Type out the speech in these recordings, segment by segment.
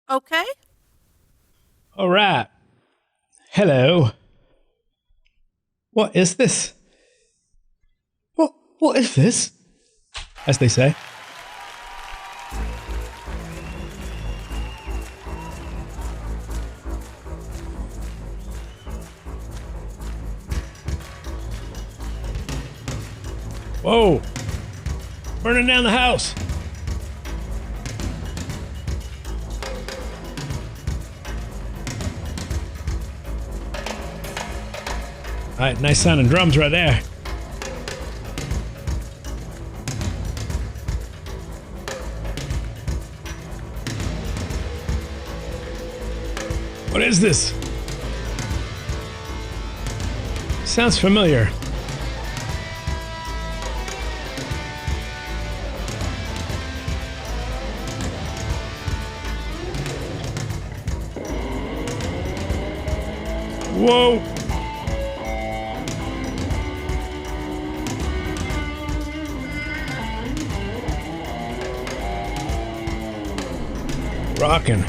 Okay? All right. Hello. What is this? What is this? As they say. Whoa! Burning down the house! Alright, nice sounding drums right there. What is this? Sounds familiar. Whoa! Rockin'.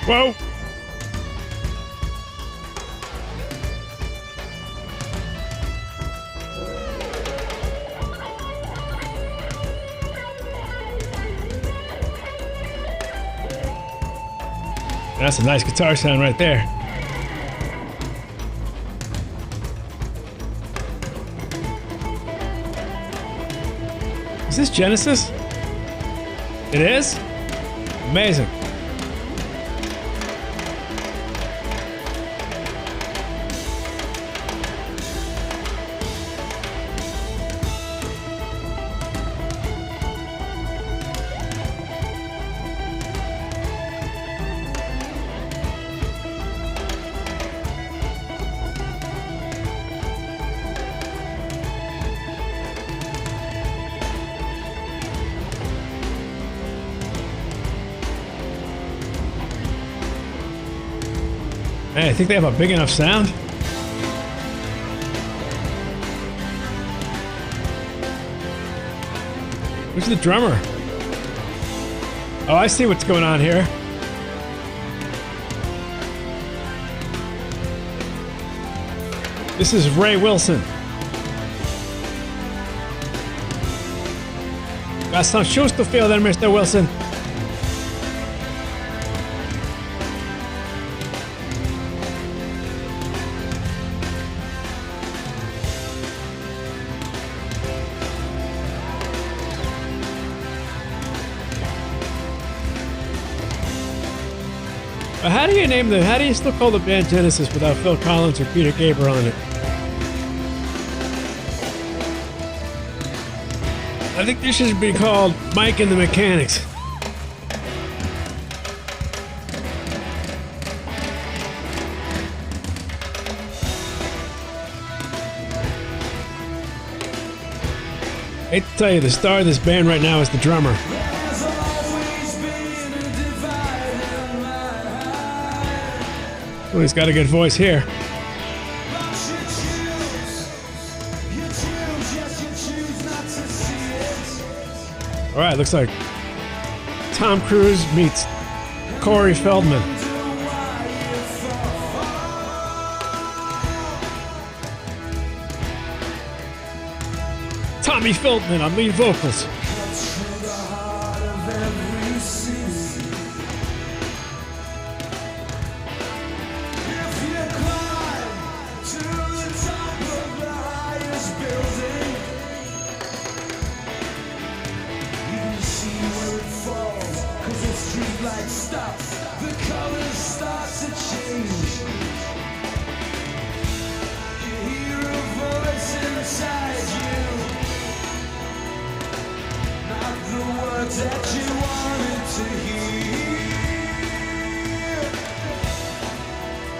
Whoa! That's a nice guitar sound right there. Is this Genesis? It is? Amazing. Hey, I think they have a big enough sound. Where's the drummer? Oh, I see what's going on here. This is Ray Wilson. Got some shoes to fill there, Mr. Wilson. How do you still call the band Genesis without Phil Collins or Peter Gabriel on it? I think this should be called Mike and the Mechanics. I hate to tell you, the star of this band right now is the drummer. Well, he's got a good voice here. All right, looks like Tom Cruise meets Corey Feldman. Tommy Feldman on lead vocals.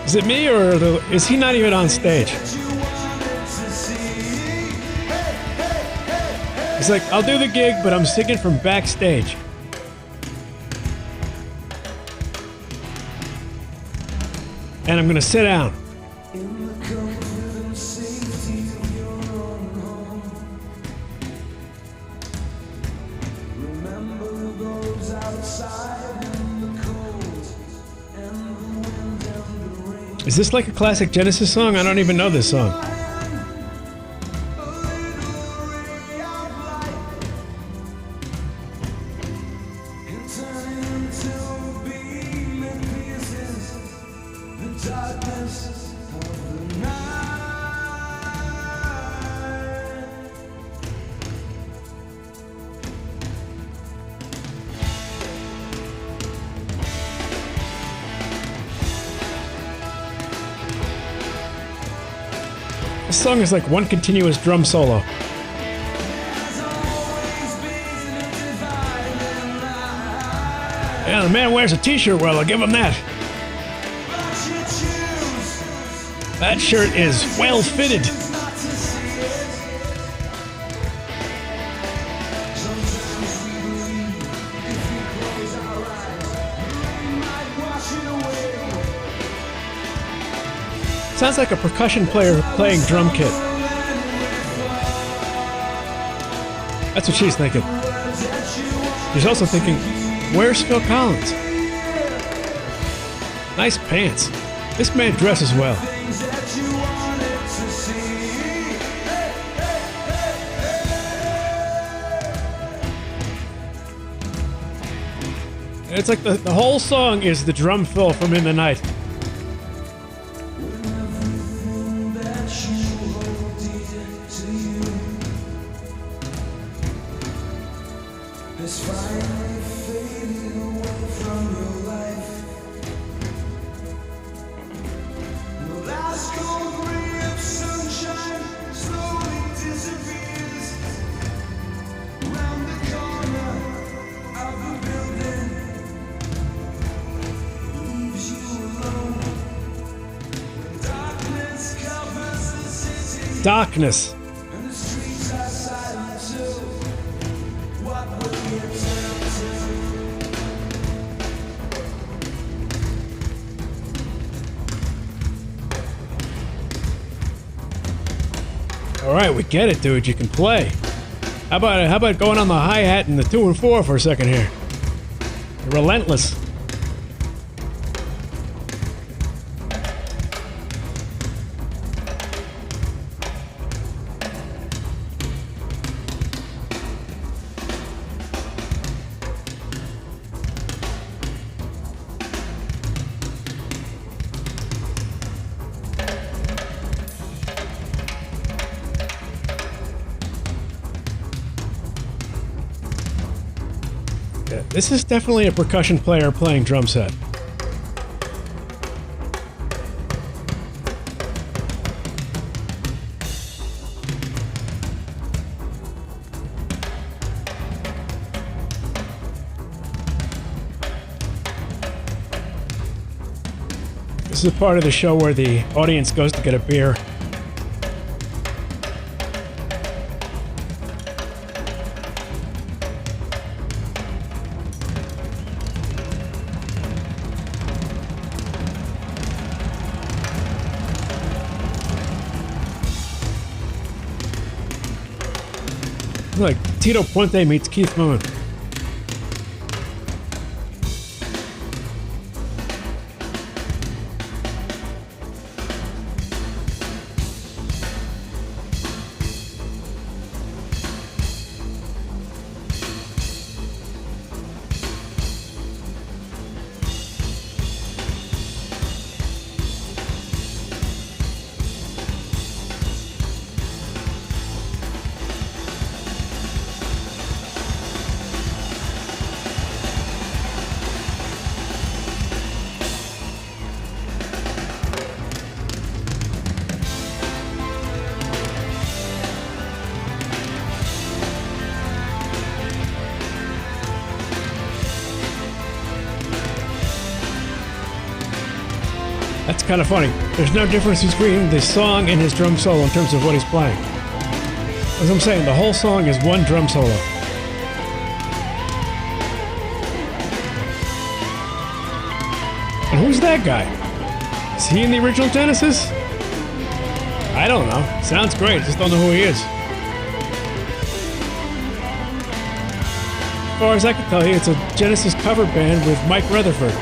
Is it me, or is he not even on stage? He's like, I'll do the gig, but I'm singing from backstage. and I'm gonna sit down. Is this like a classic Genesis song? I don't even know this song. This song is like one continuous drum solo. Yeah, the man wears a t-shirt well, I'll give him that. That shirt is well fitted. Sounds like a percussion player playing drum kit. That's what she's thinking. She's also thinking, where's Phil Collins? Nice pants. This man dresses well. It's like the whole song is the drum fill from In the Night. Darkness. All right, we get it, dude. You can play. How about going on the hi-hat and the 2 and 4 for a second here? You're relentless. This is definitely a percussion player playing drum set. This is a part of the show where the audience goes to get a beer. Like Tito Puente meets Keith Moon. That's kind of funny. There's no difference between the song and his drum solo in terms of what he's playing. As I'm saying, the whole song is one drum solo. And who's that guy? Is he in the original Genesis? I don't know. Sounds great. Just don't know who he is. As far as I can tell you, it's a Genesis cover band with Mike Rutherford.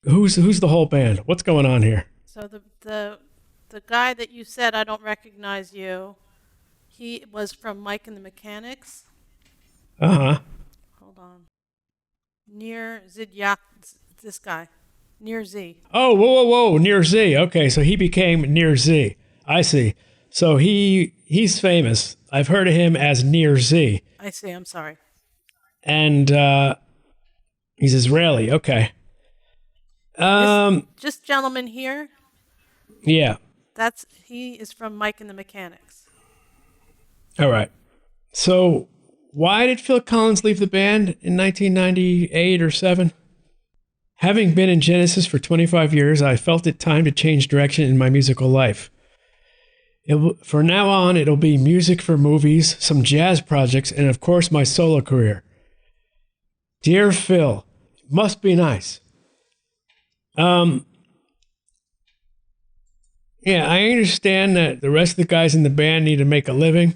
Who's the whole band? What's going on here? So the guy that you said, I don't recognize you, he was from Mike and the Mechanics. Uh-huh. Hold on. Near Zidyak, this guy. Near Z. Oh, whoa. Near Z. Okay, so he became Near Z. I see. So he's famous. I've heard of him as Near Z. I see, I'm sorry. And he's Israeli. Okay. This gentleman here, Yeah. he is from Mike and the Mechanics. All right. So why did Phil Collins leave the band in 1998 or 7? Having been in Genesis for 25 years, I felt it time to change direction in my musical life. For now on, it'll be music for movies, some jazz projects, and of course my solo career. Dear Phil, must be nice. Yeah, I understand that the rest of the guys in the band need to make a living,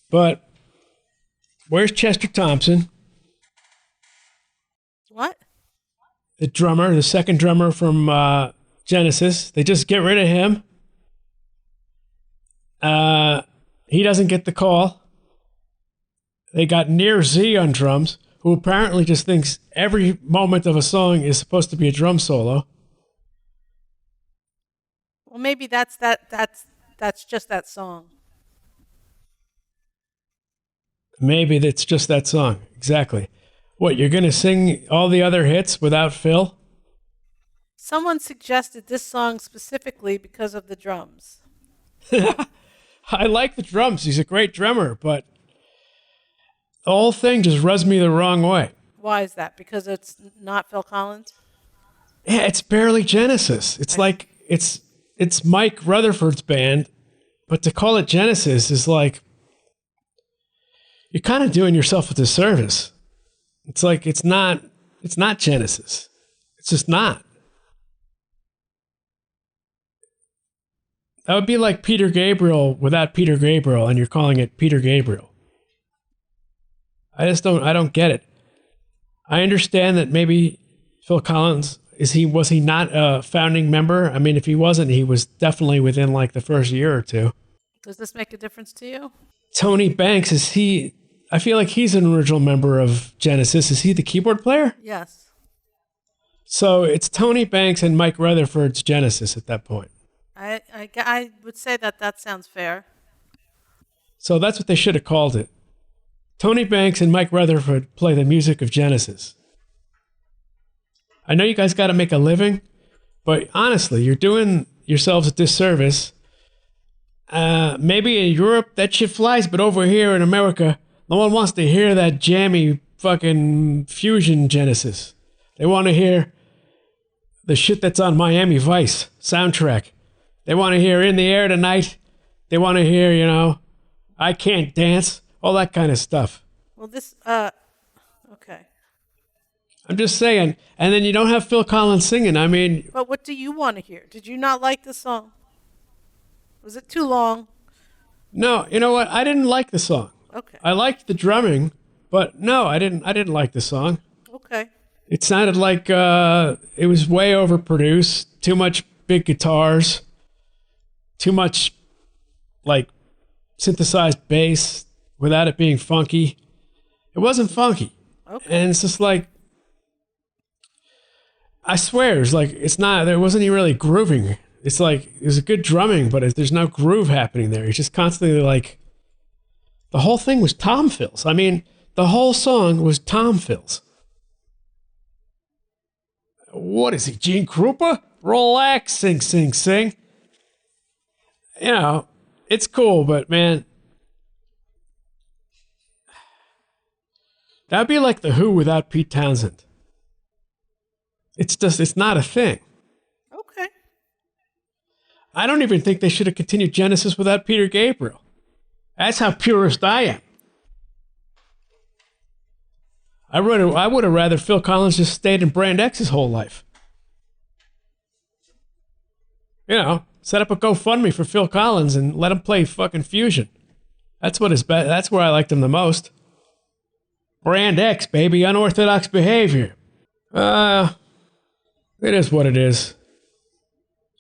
but where's Chester Thompson? What? The drummer, the second drummer from Genesis. They just get rid of him. He doesn't get the call. They got Near Z on drums, who apparently just thinks every moment of a song is supposed to be a drum solo. Well, maybe that's just that song. Maybe that's just that song. Exactly. What, you're going to sing all the other hits without Phil? Someone suggested this song specifically because of the drums. I like the drums. He's a great drummer, but the whole thing just rubs me the wrong way. Why is that? Because it's not Phil Collins? Yeah, it's barely Genesis. It's like it's Mike Rutherford's band, but to call it Genesis is like you're kind of doing yourself a disservice. It's like it's not Genesis. It's just not. That would be like Peter Gabriel without Peter Gabriel, and you're calling it Peter Gabriel. I don't get it. I understand that maybe Phil Collins, was he not a founding member? I mean, if he wasn't, he was definitely within like the first year or two. Does this make a difference to you? Tony Banks, I feel like he's an original member of Genesis. Is he the keyboard player? Yes. So it's Tony Banks and Mike Rutherford's Genesis at that point. I would say that sounds fair. So that's what they should have called it. Tony Banks and Mike Rutherford play the music of Genesis. I know you guys got to make a living, but honestly, you're doing yourselves a disservice. Maybe in Europe that shit flies, but over here in America, no one wants to hear that jammy fucking fusion Genesis. They want to hear the shit that's on Miami Vice soundtrack. They want to hear In the Air Tonight. They want to hear, I Can't Dance, all that kind of stuff. Well, Okay. I'm just saying. And then you don't have Phil Collins singing. I mean, But what do you want to hear? Did you not like the song? Was it too long? no, you know what? I didn't like the song. Okay. I liked the drumming, but no, I didn't. I didn't like the song. Okay. It sounded like it was way overproduced. Too much big guitars. Too much like synthesized bass without it being funky. It wasn't funky, Okay. and it's just like I swear, it's like it's not. There wasn't even really grooving. It's like it was a good drumming, but there's no groove happening there. It's just constantly like the whole thing was Tom fills. I mean, the whole song was Tom fills. What is he, Gene Krupa? Relax, sing, sing, sing. You know, it's cool, but man, that'd be like the Who without Pete Townsend. It's not a thing. Okay. I don't even think they should have continued Genesis without Peter Gabriel. That's how purist I am. I would have rather Phil Collins just stayed in Brand X his whole life. You know, set up a GoFundMe for Phil Collins and let him play fucking Fusion. That's what his that's where I liked him the most. Brand X, baby, unorthodox behavior. It is what it is.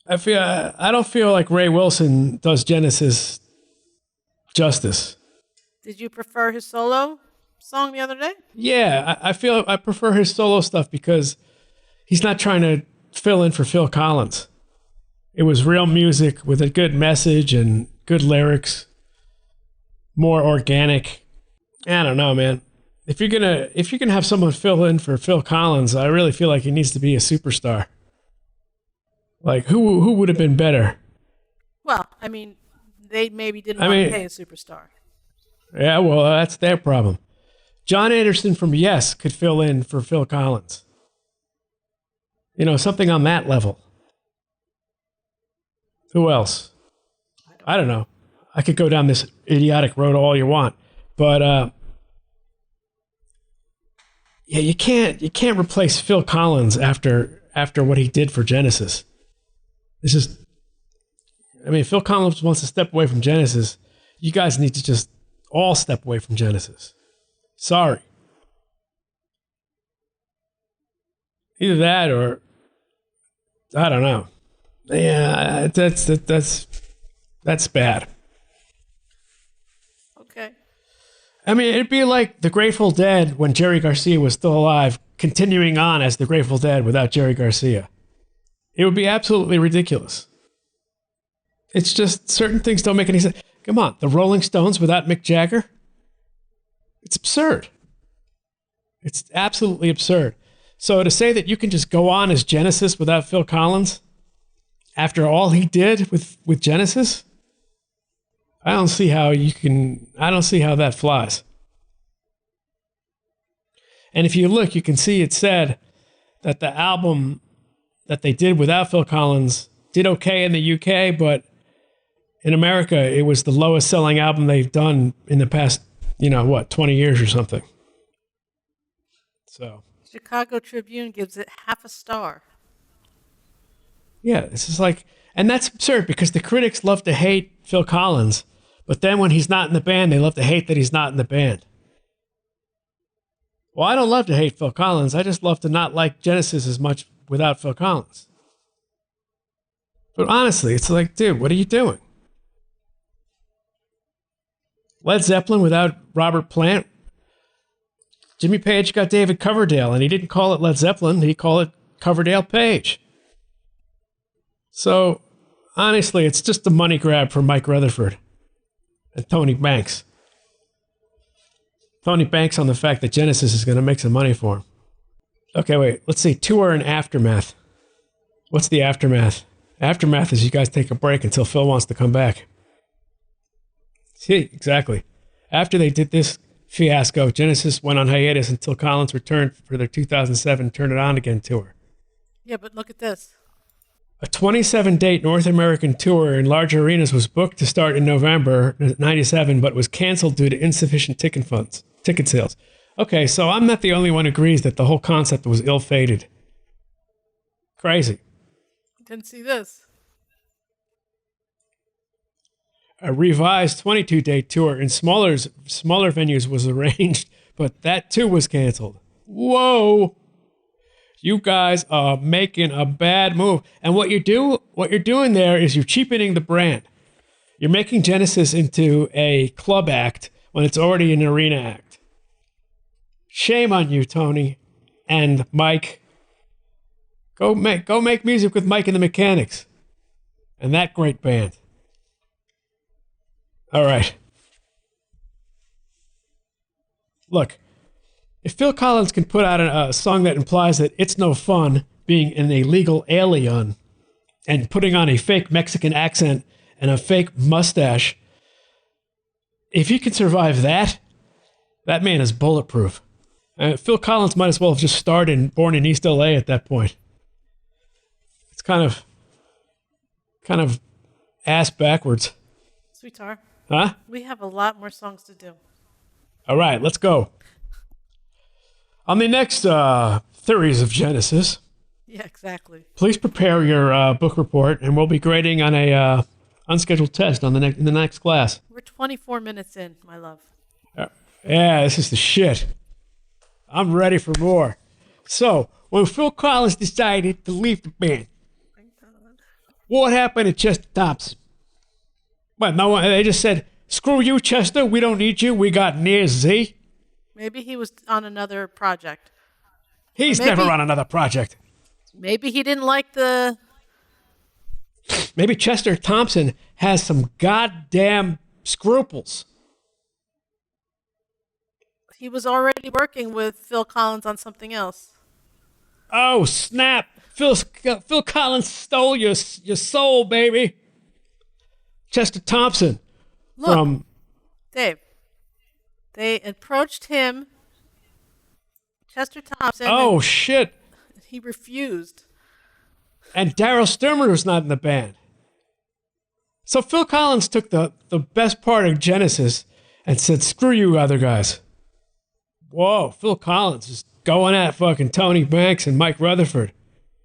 I don't feel like Ray Wilson does Genesis justice. Did you prefer his solo song the other day? Yeah, I feel I prefer his solo stuff because he's not trying to fill in for Phil Collins. It was real music with a good message and good lyrics, more organic. I don't know, man. If you're gonna have someone fill in for Phil Collins, I really feel like he needs to be a superstar. Like who would have been better? Well, I mean, they maybe didn't want to pay a superstar. Yeah, well, that's their problem. John Anderson from Yes could fill in for Phil Collins. You know, something on that level. Who else? I don't know. I could go down this idiotic road all you want, but yeah, you can't replace Phil Collins after what he did for Genesis. It's just, I mean, Phil Collins wants to step away from Genesis. You guys need to just all step away from Genesis. Sorry. Either that or I don't know. Yeah, that's bad. Okay. I mean, it'd be like the Grateful Dead when Jerry Garcia was still alive, continuing on as the Grateful Dead without Jerry Garcia. It would be absolutely ridiculous. It's just certain things don't make any sense. Come on, the Rolling Stones without Mick Jagger? It's absurd. It's absolutely absurd. So to say that you can just go on as Genesis without Phil Collins after all he did with Genesis, I don't see how that flies. And if you look, you can see it said that the album that they did without Phil Collins did okay in the UK, but in America, it was the lowest selling album they've done in the past, 20 years or something. So Chicago Tribune gives it half a star. yeah, it's just like, and that's absurd because the critics love to hate Phil Collins, but then when he's not in the band, they love to hate that he's not in the band. Well, I don't love to hate Phil Collins. I just love to not like Genesis as much without Phil Collins. But honestly, it's like, dude, what are you doing? Led Zeppelin without Robert Plant? Jimmy Page got David Coverdale, and he didn't call it Led Zeppelin. He called it Coverdale Page. So, honestly, it's just a money grab for Mike Rutherford and Tony Banks. Tony Banks on the fact that Genesis is going to make some money for him. Okay, wait. Let's see. Tour and aftermath. What's the aftermath? Aftermath is you guys take a break until Phil wants to come back. See, exactly. After they did this fiasco, Genesis went on hiatus until Collins returned for their 2007 Turn It On Again tour. Yeah, but look at this. A 27-date North American tour in large arenas was booked to start in November '97, but was canceled due to insufficient ticket sales. Okay, so I'm not the only one who agrees that the whole concept was ill-fated. Crazy. Didn't see this. A revised 22-day tour in smaller venues was arranged, but that too was canceled. Whoa! You guys are making a bad move. And what you're doing there is you're cheapening the brand. You're making Genesis into a club act when it's already an arena act. Shame on you, Tony and Mike. Go make music with Mike and the Mechanics and that great band. All right. Look, if Phil Collins can put out a song that implies that it's no fun being an illegal alien and putting on a fake Mexican accent and a fake mustache, if he can survive that, that man is bulletproof. Phil Collins might as well have just starred in Born in East LA at that point. It's kind of ass backwards. Sweetheart. Huh? We have a lot more songs to do. All right, let's go. On the next Theories of Genesis, Yeah, exactly. please prepare your book report, and we'll be grading on a unscheduled test in the next class. We're 24 minutes in, my love. Yeah, this is the shit. I'm ready for more. So, when Phil Collins decided to leave the band, what happened to Chester Thompson? Well, no one. They just said, "Screw you, Chester. We don't need you. We got Near Z." Maybe he was on another project. He's never on another project. Maybe he didn't like the... Maybe Chester Thompson has some goddamn scruples. He was already working with Phil Collins on something else. Oh, snap. Phil Collins stole your soul, baby. Chester Thompson. Look, Dave, they approached him, Chester Thompson. Oh, shit. He refused. And Daryl Sturmer was not in the band. So Phil Collins took the best part of Genesis and said, "Screw you other guys." Whoa, Phil Collins is going at fucking Tony Banks and Mike Rutherford.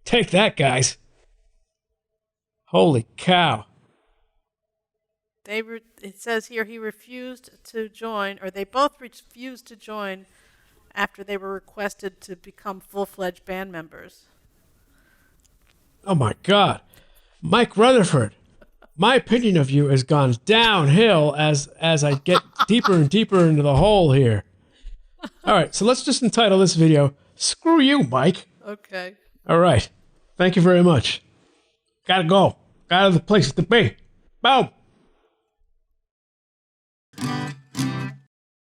Take that, guys. Holy cow. It says here he refused to join, or they both refused to join after they were requested to become full-fledged band members. Oh my God. Mike Rutherford, my opinion of you has gone downhill as I get deeper and deeper into the hole here. All right, so let's just entitle this video, "Screw You, Mike." Okay. All right. Thank you very much. Gotta go. Got other places to be. Boom.